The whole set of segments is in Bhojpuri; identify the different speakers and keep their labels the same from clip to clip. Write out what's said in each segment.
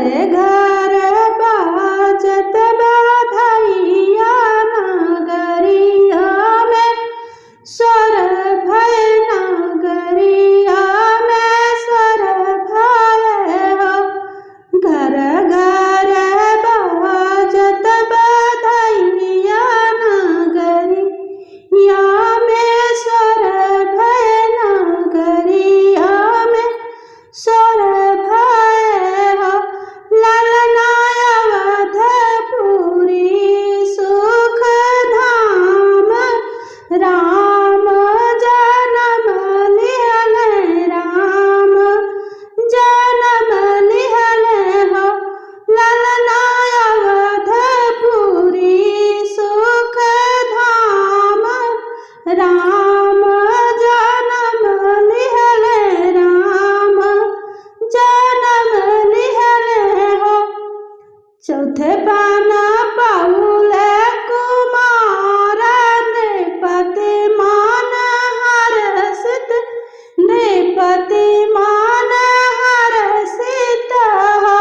Speaker 1: घर बाजत बधैया नगरिया में स्वर भय नगरिया में स्वर भय हो। घर घर बाजत बधैया नगरिया में स्वर भय नगरिया में स्वर भय हो। ललना अवधपुरी सुख धाम राम जन्म लिहले राम जन्म लिहले हो। ललना अवधपुरी सुख धाम राम जन्म लिहले राम जन्म लिहले हो। चौथे पाना पाउले कुमार नृपति मान हर्षित नृपति मान हर्षित हो।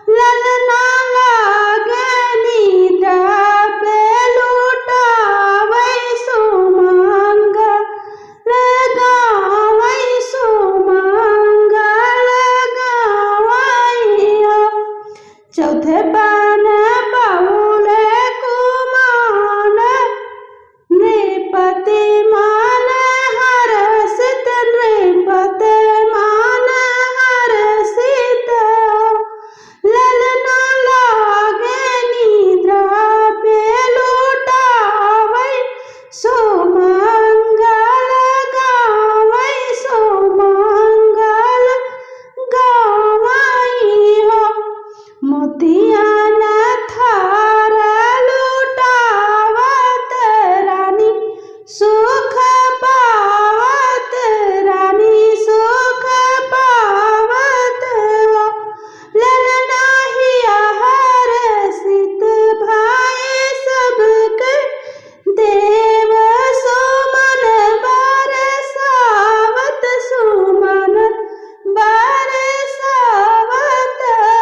Speaker 1: ललना लागे निद्रा पे लुटावै सुमंगल गावै सुमंगल गावै हो। चौथे पान पाउले कुमार नृपति मान हर्षित नृपति मान हर्षित हो। ललना लागे निद्रा पे लुटावै सुमंगल गावै सुमंगल गावै हो। मोतियान थार लुटावत रानी सुख पावत रानी सुख पावत हो। ललना हिया हर्षित भाई सबके देव सुमन बरसावत सुमन बरसावत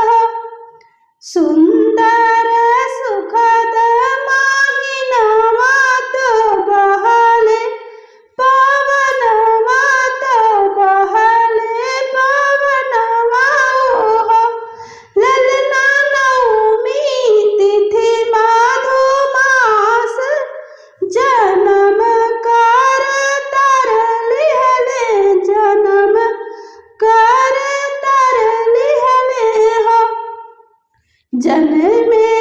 Speaker 1: हो। सुंदर सुखद महिनवा तो बहले पवनवा तो बहले पवनवा हो। ललना नवमी तिथि मधुमास जन्म कर तर लिहले जन्म कर तर लिहले हो। जन्मे